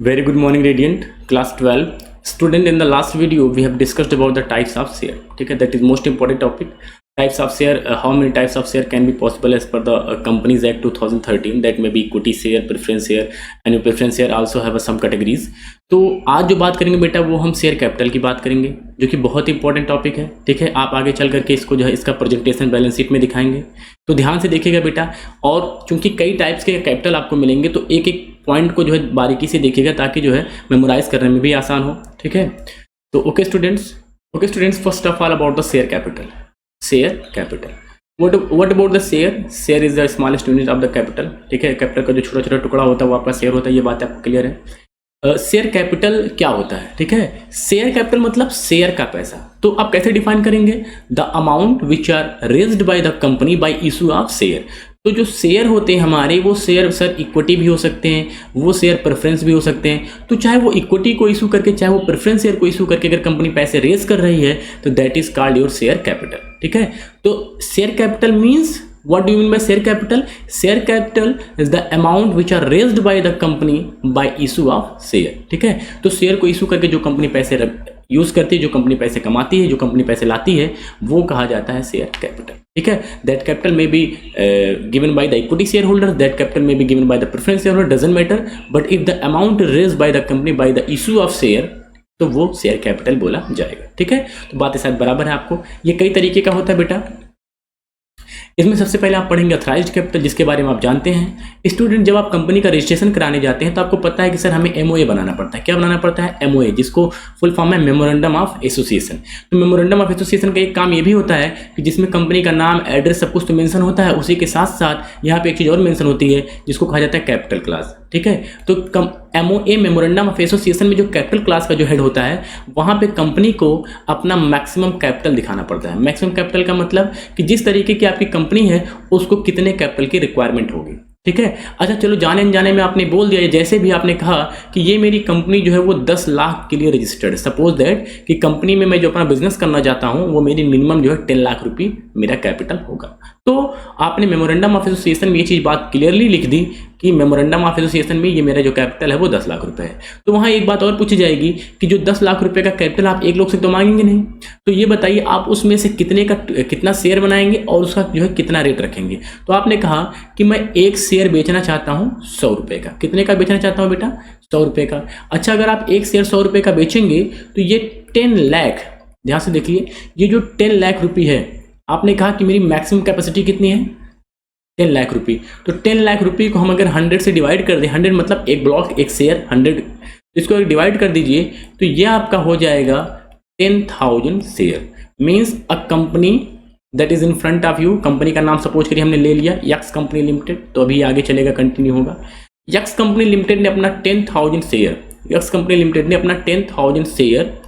Very good morning, Radiant. Class 12. Student, in the last video, we have discussed about the types of share. Okay, that is most important topic. Types of share, how many types of share can be possible as per the Companies Act 2013. That may be equity share, preference share, and your preference share also have some categories. तो आज जो बात करेंगे बेटा वो हम share capital की बात करेंगे, जो कि बहुत इंपॉर्टेंट टॉपिक है। ठीक है, आप आगे चल करके इसको जो है इसका प्रेजेंटेशन बैलेंस शीट में दिखाएंगे, तो ध्यान से देखिएगा बेटा। और चूंकि कई टाइप्स के कैपिटल आपको मिलेंगे, तो एक एक पॉइंट को जो है बारीकी से देखिएगा ताकि जो है मेमोराइज करने में भी आसान हो। ठीक है, तो okay students, first of all about the share capital. Share capital, what about the share? Share is the smallest unit of the capital. ठीक है, कैपिटल का जो छोटा छोटा टुकड़ा होता है वो आपका शेयर होता है, ये बात आपको क्लियर है। शेयर कैपिटल क्या होता है? ठीक है, शेयर कैपिटल मतलब शेयर का पैसा। तो आप कैसे डिफाइन करेंगे? The amount which are raised by the company by issue of share. तो जो शेयर होते हैं हमारे, वो शेयर सर इक्विटी भी हो सकते हैं, वो शेयर प्रेफरेंस भी हो सकते हैं। तो चाहे वो इक्विटी को इशू करके, चाहे वो प्रेफरेंस शेयर को इशू करके अगर कंपनी पैसे रेज कर रही है, तो that is called your share capital. ठीक है, तो share capital means, what do you mean by share capital? Share capital is the amount which are raised by the company by issue of share. ठीक है, तो share को issue करके जो company पैसे यूज करती है, जो कंपनी पैसे कमाती है, जो कंपनी पैसे लाती है, वो कहा जाता है शेयर कैपिटल। ठीक है, that capital may be given by the equity share holder, that capital may be given by the preference share holder, doesn't matter, but if the amount raised by the company by the issue of share, तो वो share capital बोला जाएगा। ठीक है, तो बातें शायद बराबर है आपको। ये कई तरीके का होता है बेटा। इसमें सबसे पहले आप पढ़ेंगे अथराइज्ड कैपिटल, जिसके बारे में आप जानते हैं। स्टूडेंट, जब आप कंपनी का रजिस्ट्रेशन कराने जाते हैं तो आपको पता है कि सर हमें एमओए बनाना पड़ता है। क्या बनाना पड़ता है? एमओए, जिसको फुल फॉर्म है मेमोरेंडम ऑफ एसोसिएशन। तो मेमोरेंडम ऑफ एसोसिएशन का एक काम ये भी होता है कि जिसमें कंपनी का नाम, एड्रेस, सब कुछ तो मेंशन होता है, उसी के साथ साथ यहाँ पे एक चीज़ और मेंशन होती है जिसको कहा जाता है कैपिटल क्लास। ठीक है, तो एमओए मेमोरेंडम ऑफ एसोसिएशन में जो कैपिटल क्लास का जो हेड होता है, वहाँ पे कंपनी को अपना मैक्सिमम कैपिटल दिखाना पड़ता है। मैक्सिमम कैपिटल का मतलब कि जिस तरीके की आपकी कंपनी है उसको कितने कैपिटल की रिक्वायरमेंट होगी। ठीक है, अच्छा चलो, जाने अनजाने में आपने बोल दिया, जैसे भी आपने कहा कि ये मेरी कंपनी जो है वो 10 लाख के लिए रजिस्टर्ड है। सपोज दैट कि कंपनी में मैं जो अपना बिजनेस करना चाहता हूँ वो मेरी मिनिमम जो है 10 लाख रुपये मेरा कैपिटल होगा। तो आपने मेमोरेंडम ऑफ एसोसिएशन में ये चीज़ बात क्लियरली लिख दी कि मेमोरेंडम ऑफ एसोसिएशन में ये मेरा जो कैपिटल है वो 10 लाख रुपए है। तो वहाँ एक बात और पूछी जाएगी कि जो 10 लाख रुपए का कैपिटल आप एक लोग से तो मांगेंगे नहीं, तो ये बताइए आप उसमें से कितना शेयर बनाएंगे और उसका जो है कितना रेट रखेंगे। तो आपने कहा कि मैं एक शेयर बेचना चाहता हूँ 100 रुपये का। कितने का बेचना चाहता हूँ बेटा? 100 रुपये का। अच्छा, अगर आप एक शेयर 100 रुपये का बेचेंगे तो ये 10 लाख, ध्यान से देखिए, ये जो 10 लाख रुपये है, आपने कहा कि मेरी मैक्सिमम कैपेसिटी कितनी है? 10 लाख रुपये। तो 10 लाख रुपये को हम अगर 100 से डिवाइड कर दें, 100 मतलब एक ब्लॉक, एक शेयर 100, इसको अगर डिवाइड कर दीजिए तो ये आपका हो जाएगा 10,000 share. Means a company that is in front of you, company का नाम सपोज करिए हमने ले लिया यक्स कंपनी लिमिटेड, तो अभी आगे चलेगा, कंटिन्यू होगा। यक्स कंपनी लिमिटेड ने अपना 10,000 शेयर, यक्स कंपनी लिमिटेड ने अपना 10,000 शेयर,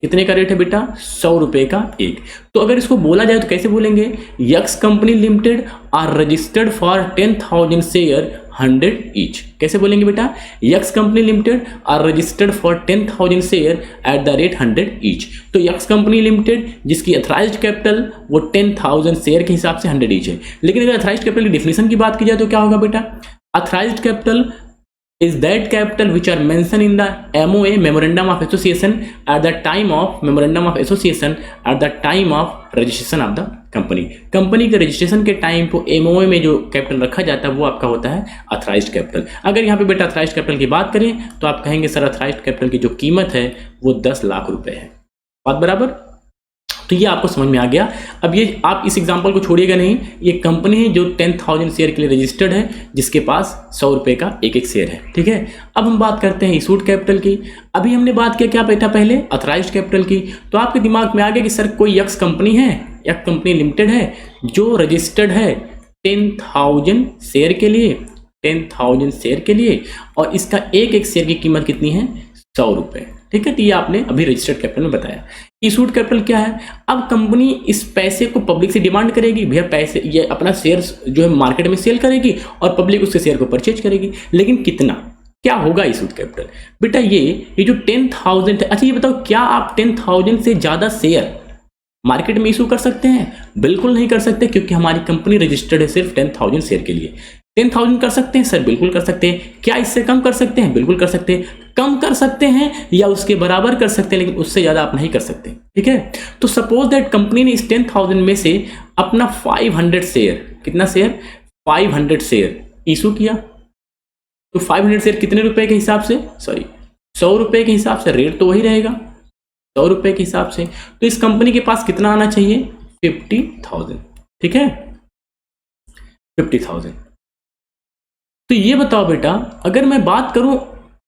कितने का रेट है बेटा? 100 रुपए का एक। तो अगर इसको बोला जाए तो कैसे बोलेंगे? यक्स company limited are registered for 10,000 share 100 each. कैसे बोलेंगे बेटा? यक्स company limited are registered for 10,000 share at the rate 100 each. तो यक्स कंपनी लिमिटेड जिसकी अथराइज्ड कैपिटल वो 10,000 शेयर के हिसाब से 100 ईच है। लेकिन अगर अथराइज्ड कैपिटल की डिफिनेशन की बात की जाए तो क्या होगा बेटा? अथराइज्ड capital is that capital which are mentioned in the MOA memorandum of association at the time of memorandum of association at the time of registration of the company। Company के रजिस्ट्रेशन के टाइम को MOA में जो capital रखा जाता है वो आपका होता है अथराइज्ड कैपिटल। अगर यहाँ पे बेटा अथराइज्ड कैपिटल की बात करें तो आप कहेंगे सर अथराइज्ड कैपिटल की जो कीमत है वो 10 लाख रुपए है। बात बराबर? तो ये आपको समझ में आ गया। अब ये आप इस एग्जांपल को छोड़िएगा नहीं, ये कंपनी है जो 10,000 शेयर के लिए रजिस्टर्ड है, जिसके पास 100 रुपये का एक एक शेयर है। ठीक है, अब हम बात करते हैं इशूड कैपिटल की। अभी हमने बात किया क्या बेटा? पहले अथराइज्ड कैपिटल की। तो आपके दिमाग में आ गया कि सर कोई यक्स कंपनी है, यक्स कंपनी लिमिटेड है जो रजिस्टर्ड है 10,000 शेयर के लिए, 10,000 शेयर के लिए, और इसका एक एक शेयर की कीमत कितनी है? 100 रुपये। ठीक है, तो ये आपने अभी रजिस्टर्ड कैपिटल में बताया। इशूड कैपिटल क्या है? अब कंपनी इस पैसे को पब्लिक से डिमांड करेगी, भैया पैसे, ये अपना शेयर जो है मार्केट में सेल करेगी और पब्लिक उसके शेयर को परचेज करेगी। लेकिन कितना, क्या होगा इशूड कैपिटल? बेटा ये जो 10,000 है, अच्छा ये बताओ क्या आप 10,000 से ज़्यादा शेयर मार्केट में इशू कर सकते हैं? बिल्कुल नहीं कर सकते, क्योंकि हमारी कंपनी रजिस्टर्ड है सिर्फ 10,000 शेयर के लिए। 10,000 कर सकते हैं सर, बिल्कुल कर सकते हैं। क्या इससे कम कर सकते हैं? बिल्कुल कर सकते हैं। कम कर सकते हैं या उसके बराबर कर सकते हैं, लेकिन उससे ज्यादा आप नहीं कर सकते, ठीक है। तो सपोज दैट कंपनी ने इस 10,000 में से अपना 500 शेयर, कितना शेयर? 500 शेयर इशू किया। तो 500 शेयर कितने रुपए के हिसाब से? सॉरी, 100 रुपए के हिसाब से। रेट तो वही रहेगा 100 रुपए के हिसाब से। तो इस कंपनी के पास कितना आना चाहिए? 50,000, ठीक है, 50,000। तो ये बताओ बेटा, अगर मैं बात करूं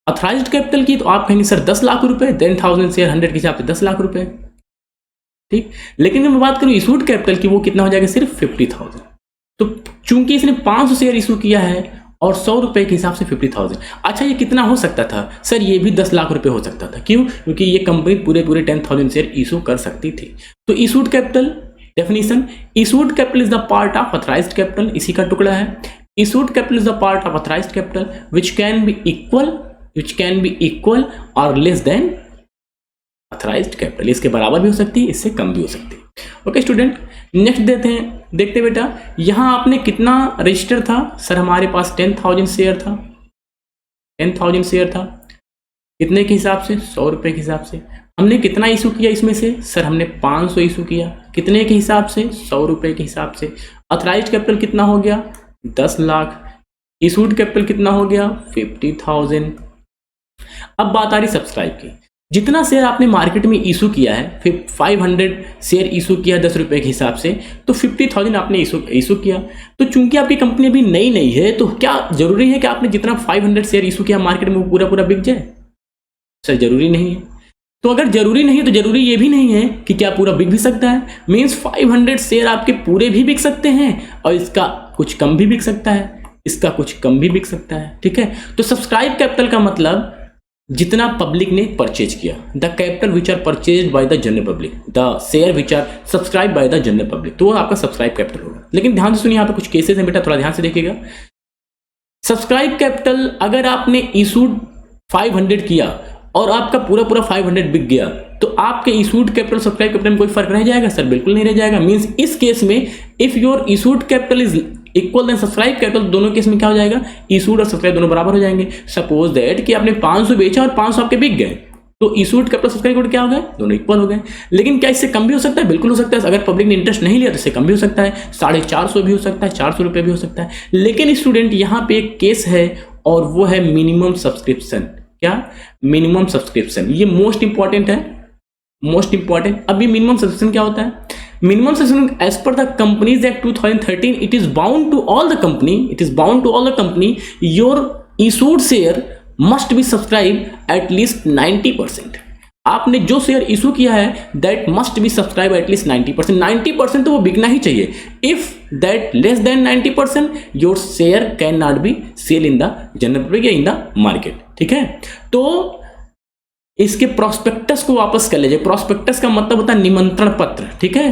ऑथराइज्ड कैपिटल की, तो आप कहेंगे सर 10 लाख रुपए, 10,000 शेयर 100 के हिसाब से 10 लाख रुपए, ठीक। लेकिन अगर मैं बात करूं इशूड कैपिटल की, वो कितना हो जाएगा? सिर्फ 50,000। तो चूंकि इसने 500 शेयर इशू किया है और 100 रुपए के हिसाब से 50,000। अच्छा, ये कितना हो सकता था सर? ये भी 10 लाख रुपए हो सकता था। क्यों? क्योंकि ये कंपनी पूरे 10,000 शेयर इशू कर सकती थी। तो issued capital definition, issued capital is the part of authorised capital, इसी का टुकड़ा है। Issued capital is the part of authorised capital which can be equal और लेस देन ऑथराइज्ड कैपिटल। इसके बराबर भी हो सकती है, इससे कम भी हो सकती है। ओके स्टूडेंट, नेक्स्ट देखते बेटा, यहां आपने कितना रजिस्टर था? सर हमारे पास 10,000 शेयर था। 10,000 शेयर था कितने के हिसाब से? 100 रुपए के हिसाब से। हमने कितना इशू किया इसमें से? सर हमने 500 इशू किया। कितने के हिसाब से? 100 रुपए के हिसाब से। ऑथराइज्ड कैपिटल कितना हो गया? 10 लाख। इशूड कैपिटल कितना हो गया? 50,000। अब बात आ रही सब्सक्राइब की। जितना शेयर आपने मार्केट में इशू किया है, फिर 500 शेयर इशू किया 10 रुपए के हिसाब से, तो 50,000 आपने इशू किया। तो चूंकि आपकी कंपनी अभी नई है, तो क्या जरूरी है कि आपने जितना 500 शेयर इशू किया मार्केट में वो पूरा बिक जाए? सर जरूरी नहीं है। तो अगर जरूरी नहीं है तो जरूरी ये भी नहीं है कि क्या पूरा बिक भी सकता है। मीन्स 500 शेयर आपके पूरे भी बिक सकते हैं और इसका कुछ कम भी बिक सकता है, इसका कुछ कम भी बिक सकता है, ठीक है। तो सब्सक्राइब कैपिटल का मतलब जितना पब्लिक ने परचेज किया, the capital which are purchase by the general public, the share which are subscribe by the general public, तो वो आपका सब्सक्राइब कैपिटल होगा। लेकिन ध्यान से सुनिए, यहाँ पे कुछ केसेस हैं बेटा, थोड़ा ध्यान से देखिएगा। सब्सक्राइब कैपिटल अगर आपने इशूड 500 किया और आपका पूरा 500 बिक गया, तो आपके इशूड कैपिटल सब्सक्राइब कैपिटल में कोई फर्क रह जाएगा? सर बिल्कुल नहीं रह जाएगा। मींस इस केस में if your issued capital is equal then subscribe capital, दोनों केस में क्या हो जाएगा? इशूड और सब्सक्राइब दोनों बराबर हो जाएंगे। सपोज दैट कि आपने 500 बेचा और 500 आपके बिक गए, तो इशूड कैपिटल सब्सक्राइब कैपिटल क्या हो गए? दोनों इक्वल हो गए। लेकिन क्या इससे कम भी हो सकता है? बिल्कुल हो सकता है। अगर पब्लिक ने इंटरेस्ट नहीं लिया तो इससे कम भी हो सकता है, 450 भी हो सकता है, 400 रुपये भी हो सकता है। लेकिन स्टूडेंट यहाँ पे एक केस है और वो है मिनिमम सब्सक्रिप्शन। क्या? Minimum subscription. ये मोस्ट इंपॉर्टेंट है, मोस्ट इंपॉर्टेंट। अभी मिनिमम सब्सक्रिप्शन क्या होता है? Minimum subscription as per the companies act 2013 it is bound to all the company your issued share must be subscribe at least 90%। आपने जो share issue किया है that must be subscribe at least 90%। 90% तो वो बिकना ही चाहिए। If that less than 90% your share can not be sell in the general public या इन द मार्केट, ठीक है। तो इसके प्रोस्पेक्टस को वापस कर लीजिए। प्रोस्पेक्टस का मतलब होता है निमंत्रण पत्र, ठीक है।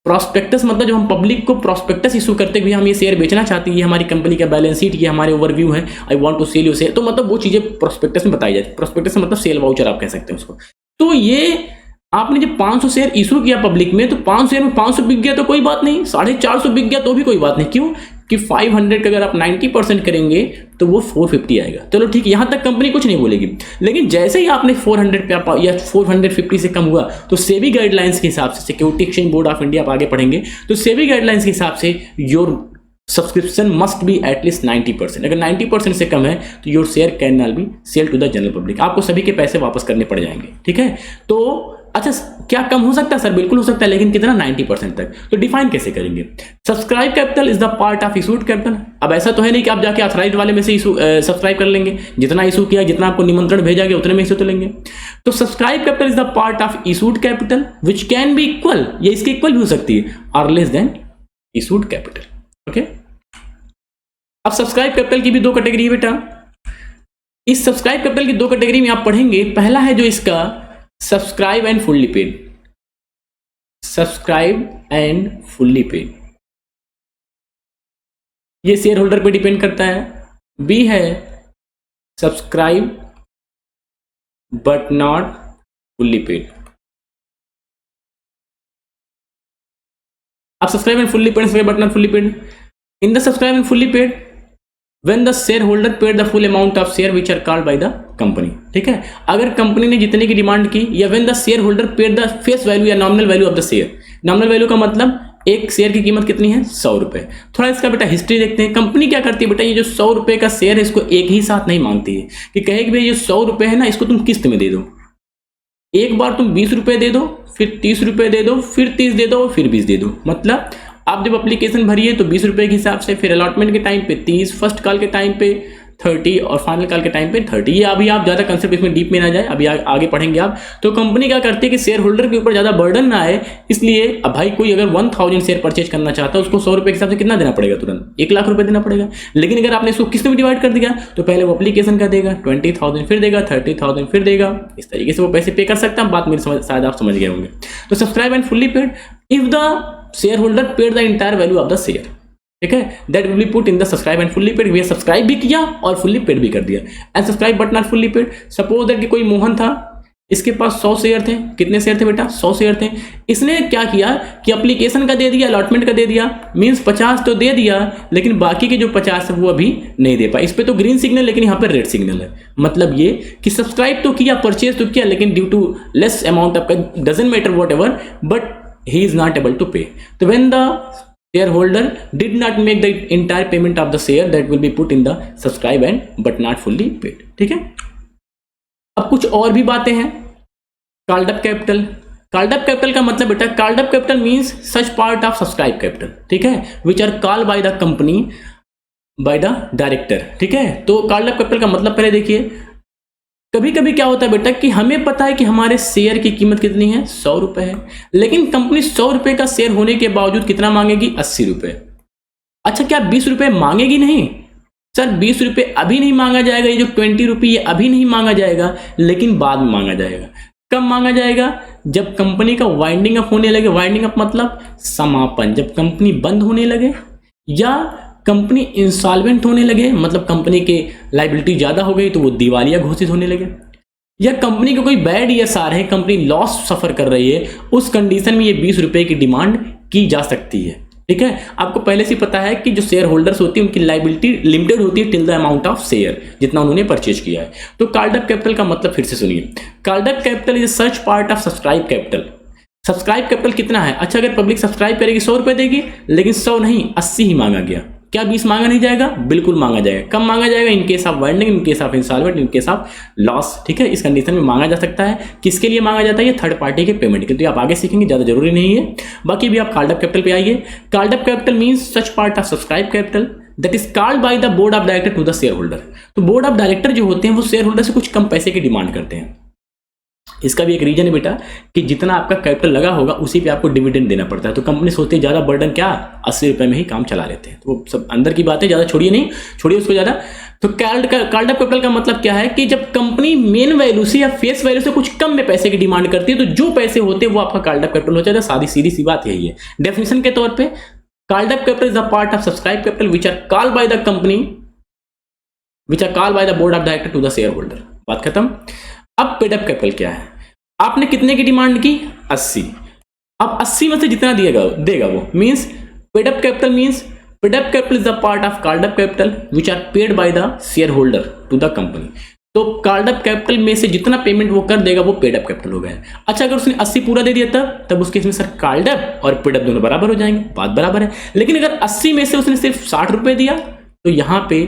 प्रोस्पेक्टस मतलब जब हम पब्लिक को प्रोस्पेक्टस इशू करते हैं, हम ये शेयर बेचना चाहते हैं, ये हमारी कंपनी का बैलेंस शीट, ये हमारे ओवरव्यू है, I want to sell your share, तो मतलब वो चीजें प्रोस्पेक्टस में बताई जाती है। प्रोस्पेक्टस मतलब सेल वाउचर आप कह सकते हैं उसको। तो ये आपने जब 500 शेयर इशू किया पब्लिक में, तो 500 शेयर में 500 बिक गया तो कोई बात नहीं, 450 बिक गया तो भी कोई बात नहीं। क्यों? कि 500 का अगर आप 90% करेंगे तो वो 450 आएगा। चलो ठीक, यहां तक कंपनी कुछ नहीं बोलेगी। लेकिन जैसे ही आपने 400 पे या 450 से कम हुआ, तो सेबी गाइडलाइंस के हिसाब से, security exchange board of India आप आगे पढ़ेंगे, तो सेबी गाइडलाइंस के हिसाब से your subscription must be at least 90%। अगर 90% से कम है तो your share can not be sell to the general public, आपको सभी के पैसे वापस करने पड़ जाएंगे, ठीक है। तो अच्छा, क्या कम हो सकता है? सर बिल्कुल हो सकता है, लेकिन कितना? 90% तक। तो डिफाइन कैसे करेंगे? Subscribe capital is the part of issued capital. अब ऐसा तो है नहीं कि आप जाके ऑथराइज्ड वाले में से सब्सक्राइब कर लेंगे, जितना इशू किया, जितना आपको निमंत्रण भेजा गया उतने में इशू तो लेंगे। तो subscribe capital is the part of issued capital which can be equal, ये इसके इक्वल भी हो सकती है, और less than issued capital. Okay, अब सब्सक्राइब कैपिटल की भी दो कैटेगरी है बेटा। इस सब्सक्राइब कैपिटल की दो कैटेगरी में आप पढ़ेंगे। पहला है जो इसका subscribe and fully paid, subscribe and fully paid, ये शेयर होल्डर पे डिपेंड करता है। बी है subscribe but not fully paid. अब subscribe and fully paid, but not fully paid. In the subscribe and fully paid when the share holder paid the full amount of share which are called by the company. ठीक है, अगर company ने जितने की demand की, या when the share holder paid the face value या nominal value of the share. Nominal value का मतलब एक शेयर की कीमत कितनी है, 100 रुपए। थोड़ा इसका बेटा हिस्ट्री देखते हैं। कंपनी क्या करती है बेटा, ये जो 100 रुपए का शेयर है इसको एक ही साथ नहीं मांगती है कि कहे कि भाई ये 100 रुपए है ना, इसको तुम किस्त में दे दो। एक बार तुम 20 रुपए दे दो, फिर 30 रुपए दे दो, फिर 30 दे दो, फिर 20 दे दो। मतलब आप जब एप्लीकेशन भरिए तो 20 रुपए के हिसाब से, फिर अलॉटमेंट के टाइम पे 30, फर्स्ट कॉल के टाइम पे 30 और फाइनल कॉल के टाइम पे 30। ये अभी आप ज्यादा कंसेप्ट इसमें डीप में ना जाए, अभी आगे पढ़ेंगे आप। तो कंपनी क्या करती है कि शेयर होल्डर के ऊपर ज्यादा बर्डन ना आए, इसलिए अब भाई कोई अगर 1000 शेयर परचेज करना चाहता है उसको 100 रुपए के हिसाब से कितना देना पड़ेगा, तुरंत 1 लाख रुपए देना पड़ेगा। लेकिन अगर आपने इसको किस्त में डिवाइड कर दिया तो पहले वो एप्लीकेशन का देगा 20,000, फिर देगा 30,000, फिर देगा, इस तरीके से वो पैसे पे कर सकता है। बात मेरी शायद आप समझ गए होंगे। तो subscribe and fully paid if the share holder paid the entire value of the share. ठीक है, that will be put in the subscribe and fully paid. V subscribe भी किया और फुल्ली पेड भी कर दिया। And subscribe but not fully paid, suppose that कि कोई मोहन था, इसके पास 100 शेयर थे। कितने शेयर थे बेटा, 100 शेयर थे। इसने क्या किया कि एप्लीकेशन का दे दिया, अलॉटमेंट का दे दिया, मींस 50 तो दे दिया, लेकिन बाकी के जो 50 है वो अभी नहीं दे पाए। इस पे तो ग्रीन सिग्नल, लेकिन यहाँ पे रेड सिग्नल है। मतलब ये कि सब्सक्राइब तो किया, परचेज तो किया, लेकिन due to less amount of, doesn't matter whatever, but he is not able to pay. So when the shareholder did not make the entire payment of the share, that will be put in the subscribe and but not fully paid. ठीक है, अब कुछ और भी बातें हैं। Called up capital. Called up capital का मतलब बेटा, called up capital means such part of subscribe capital. ठीक है, which are called by the company by the director. ठीक है, तो कॉल्ड अप कैपिटल का मतलब पहले देखिए। कभी कभी क्या होता है बेटा कि हमें पता है कि हमारे शेयर की कीमत कितनी है, 100 रुपए है, लेकिन कंपनी 100 रुपए का शेयर होने के बावजूद कितना मांगेगी, 80 रुपए। अच्छा, क्या 20 रुपए मांगेगी? नहीं सर, 20 रुपए अभी नहीं मांगा जाएगा। ये जो 20 रुपये ये अभी नहीं मांगा जाएगा, लेकिन बाद में मांगा जाएगा। कब मांगा जाएगा? जब कंपनी का वाइंडिंग अप होने लगे। वाइंडिंग अप मतलब समापन, जब कंपनी बंद होने लगे, या कंपनी इंसॉल्वेंट होने लगे, मतलब कंपनी के लायबिलिटी ज्यादा हो गई तो वो दिवालिया घोषित होने लगे, या कंपनी को कोई बैड ईएसआर है, कंपनी लॉस सफर कर रही है, उस कंडीशन में ये 20 रुपए की डिमांड की जा सकती है। ठीक है, आपको पहले से पता है कि जो शेयर होल्डर्स होती है उनकी लायबिलिटी लिमिटेड होती है till the amount of share, जितना उन्होंने परचेज किया है। तो कॉल्ड अप कैपिटल का मतलब फिर से सुनिए, called up capital is such part of subscribe capital. Subscribe capital कितना है? अच्छा, अगर पब्लिक सब्सक्राइब करेगी 100 रुपए देगी, लेकिन 100 नहीं 80 ही मांगा गया, क्या 20 मांगा नहीं जाएगा? बिल्कुल मांगा जाएगा। कब मांगा जाएगा? In case of winding, in case of insolvent, in case of loss. ठीक है, इस कंडीशन में मांगा जा सकता है। किसके लिए मांगा जाता है? ये थर्ड पार्टी के पेमेंट के। तो आप आगे सीखेंगे, ज्यादा जरूरी नहीं है। बाकी भी आप कॉल्ड अप कैपिटल पे आइए। Called up capital means such part of subscribe capital that is called by the board of director to the share holder. तो बोर्ड ऑफ डायरेक्टर जो होते हैं वो शेयर होल्डर से कुछ कम पैसे की डिमांड करते हैं। इसका भी एक रीजन है बेटा कि जितना आपका कैपिटल लगा होगा उसी पे आपको डिविडेंड देना पड़ता है। तो कंपनी सोचती है ज्यादा बर्डन क्या, 80 रुपए में ही काम चला लेते हैं। तो वो सब अंदर की बातें, ज्यादा छोड़िए नहीं, छोड़िए उसको ज्यादा। तो कॉल्ड अप कैपिटल का मतलब क्या है कि जब कंपनी मेन वैल्यू से या फेस वैल्यू से कुछ कम में पैसे की डिमांड करती है, तो जो पैसे होते हैं वो आपका कॉल्ड अप कैपिटल हो जाता है। सादी सीधी सी बात यही है। डेफिनेशन के तौर पर called up capital is the part of subscribe capital which are called by the company, which are called by the board of director to the share holder. बात खत्म। अब पेड अप कैपिटल क्या है? आपने कितने की डिमांड की? 80। अब 80 में से जितना देगा वो means paid up capital. Means paid up capital is the part of called up capital which are paid by the share holder to the company. तो कॉल्ड अप कैपिटल में से जितना पेमेंट वो कर देगा वो पेड अप कैपिटल हो गया। अच्छा, अगर उसने 80 पूरा दे दिया तब उसके इसमें सर कॉल्ड अप और पेड अप दोनों बराबर हो जाएंगे, बात बराबर है। लेकिन अगर 80 में से उसने सिर्फ 60 रुपए दिया तो यहां पे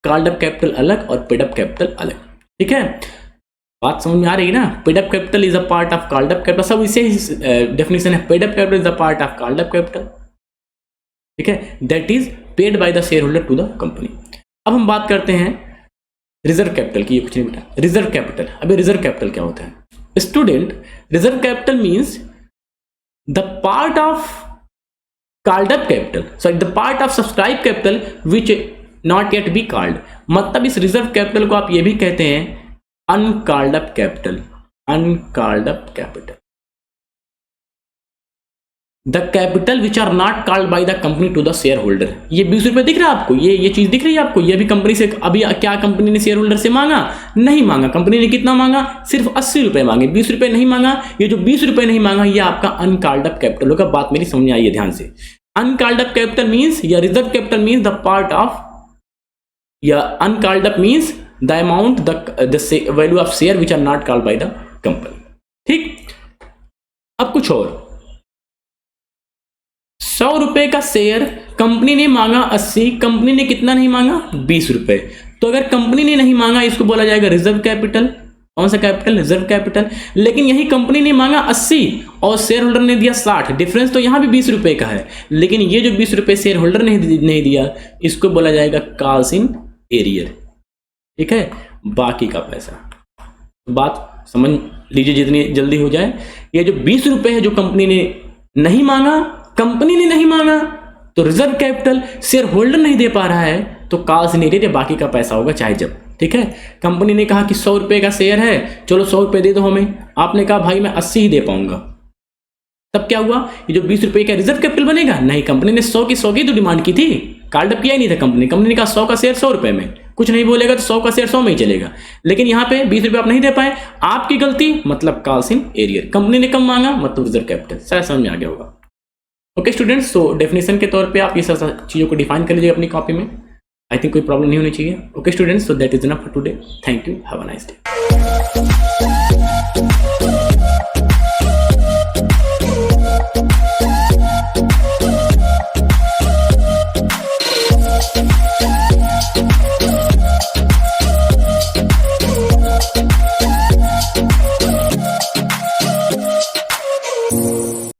कॉल्ड अप कैपिटल अलग और पेड अप कैपिटल अलग। ठीक है, बात समझ में आ रही है ना? Paid up capital is a part of called up capital, सब इसे डेफिनेशन है। Paid up capital is a part of called up capital. ठीक है, that is paid by the share holder to the company. अब हम बात करते हैं रिजर्व कैपिटल की। ये कुछ नहीं बेटा, रिजर्व कैपिटल। अभी रिजर्व कैपिटल क्या होता है student? Reserve capital means the part of called up capital, sorry the part of subscribe capital which not yet be called. मतलब इस रिजर्व कैपिटल को आप ये भी कहते हैं uncalled up capital, uncalled up capital, the capital which are not called by the company to the shareholder। ये 20 रुपए दिख रहा है आपको, ये चीज दिख रही है आपको? ये भी कंपनी से, अभी क्या कंपनी ने शेयर होल्डर से मांगा? नहीं मांगा। कंपनी ने कितना मांगा? सिर्फ 80 रुपए मांगे, 20 रुपए नहीं मांगा। ये जो 20 रुपए नहीं मांगा ये आपका अनकॉल्ड अप कैपिटल होगा। बात मेरी समझ में आई है ध्यान से। अनकॉल्ड अप कैपिटल मींस या reserve capital means the part of या uncalled up means the amount the value of share which are not called by the company. ठीक, अब कुछ और, 100 रुपए का शेयर कंपनी ने मांगा 80, कंपनी ने कितना नहीं मांगा 20 रुपए। तो अगर कंपनी ने नहीं मांगा इसको बोला जाएगा रिजर्व कैपिटल। कौन सा कैपिटल? Reserve capital. लेकिन यही कंपनी ने मांगा 80 और शेयर होल्डर ने दिया 60, डिफरेंस तो यहां भी 20 रुपए का है, लेकिन ये जो 20 रुपए शेयर होल्डर ने नहीं दिया इसको बोला जाएगा कॉल्स इन एरियर। ठीक है, बाकी का पैसा। बात समझ लीजिए जितनी जल्दी हो जाए। ये जो 20 रुपए है जो कंपनी ने नहीं मांगा, कंपनी ने नहीं मांगा तो रिजर्व कैपिटल, शेयर होल्डर नहीं दे पा रहा है तो कॉल्स इन एरियर, बाकी का पैसा होगा चाहे जब। ठीक है, कंपनी ने कहा कि 100 रुपए का शेयर है, चलो 100 रुपए दे दो हमें, आपने कहा भाई मैं 80 ही दे पाऊंगा, तब क्या हुआ? ये जो 20 रुपए का रिजर्व कैपिटल बनेगा? नहीं, कंपनी ने 100 की तो डिमांड की थी, कार्ड अप किया ही नहीं था कंपनी ने कहा 100 का शेयर 100 रुपए में, कुछ नहीं बोलेगा तो 100 का शेयर 100 में ही चलेगा। लेकिन यहाँ पे 20 रुपए आप नहीं दे पाए, आपकी गलती, मतलब कॉल्स इन एरियर। कंपनी ने कम मांगा मतलब रिजर्व कैपिटल। शायद समझ में आ गया होगा। ओके स्टूडेंट्स, सो डेफिनेशन के तौर पे आप ये सब चीज़ों को डिफाइन कर लीजिए अपनी कॉपी में। आई थिंक कोई प्रॉब्लम नहीं होनी चाहिए। Okay students, so that is enough for today. Thank you, have a nice day.